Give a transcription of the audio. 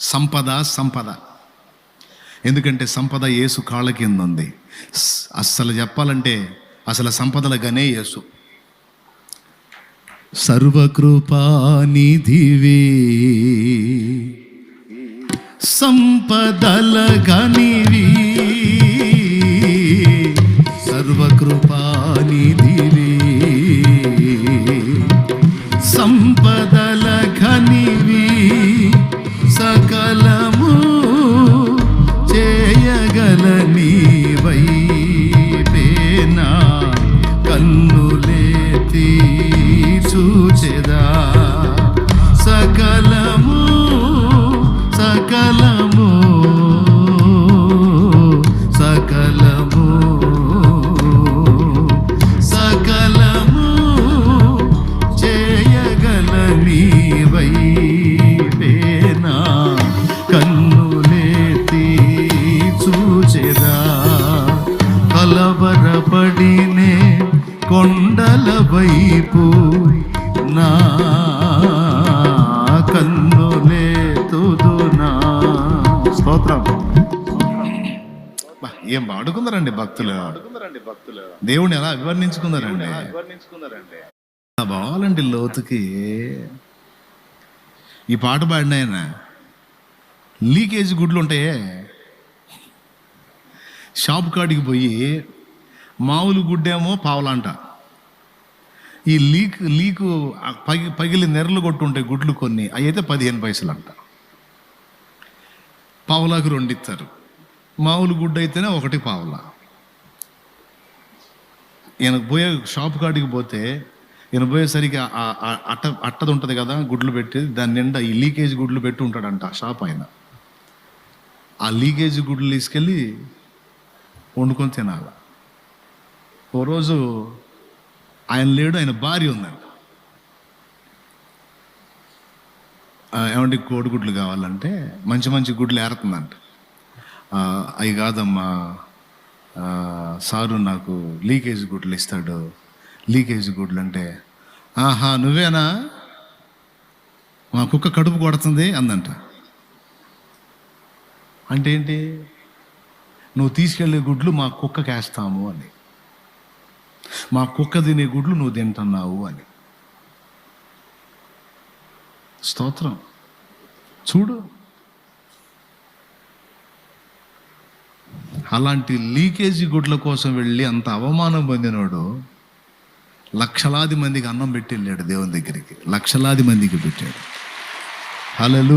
సంపద సంపద. ఎందుకంటే సంపద యేసు కాళ్ళ కింద ఉంది. అస్సలు చెప్పాలంటే అసలు సంపదల గనే యేసు. సర్వకృపానిధివే సంపదల గనివి, సర్వకృపానిధివే సంపదల ఘనివి, సకలము చేయగల నీవైనా కన్నులేతి చూచెదా. సకలము సకలము సకలము సకలము చేయగల నీవైనా కన్నులేతి చూచెదా. కలవరపడినే కొండల వైపు నా కన్నులేతుదునా. స్తోత్రం. ఏం పాడుకున్నారండి భక్తులు, దేవుణ్ణి ఎలా వివర్ణించుకున్నారండి. బావాలండి లోతుకి. ఈ పాట పాడిన ఆయన లీకేజ్ గుడ్లు ఉంటాయే, షాప్ కాడికి పోయి మామూలు గుడ్డేమో పావులంట, ఈ లీకు పగిలి నెర్రలు కొట్టుంటాయి గుడ్లు కొన్ని, అవి అయితే 15 పైసలు అంట. పావులాకు 2 ఇస్తారు, మామూలు గుడ్డు అయితేనే 1 పావులా. ఈయనకు పోయే షాప్ కాడికి పోతే ఈయన పోయేసరికి అట్టది ఉంటుంది కదా గుడ్లు పెట్టి, దాని నిండా ఈ లీకేజ్ గుడ్లు పెట్టి ఉంటాడంట షాప్ ఆయన. ఆ లీకేజ్ గుడ్లు తీసుకెళ్ళి వండుకొని తినాలి. ఓ రోజు ఆయన లేడు, ఆయన భార్య ఉందంట. ఏమంటే కోడిగుడ్లు కావాలంటే మంచి మంచి గుడ్లు ఏరుతుందంట. అవి కాదమ్మా సారు నాకు లీకేజ్ గుడ్లు ఇస్తాడు. లీకేజ్ గుడ్లు అంటే, ఆహా నువ్వేనా, మా కుక్క కడుపు కొడుతుంది అందంట. అంటే ఏంటి, నువ్వు తీసుకెళ్ళే గుడ్లు మా కుక్కకి వేస్తాము అని, మా కుక్క తినే గుడ్లు నువ్వు తింటున్నావు అని. స్తోత్రం. చూడు, అలాంటి లీకేజీ గుడ్ల కోసం వెళ్ళి అంత అవమానం పొందినోడు లక్షలాది మందికి అన్నం పెట్టి వెళ్ళాడు దేవుని దగ్గరికి, లక్షలాది మందికి పెట్టాడు. హల్లెలూయా.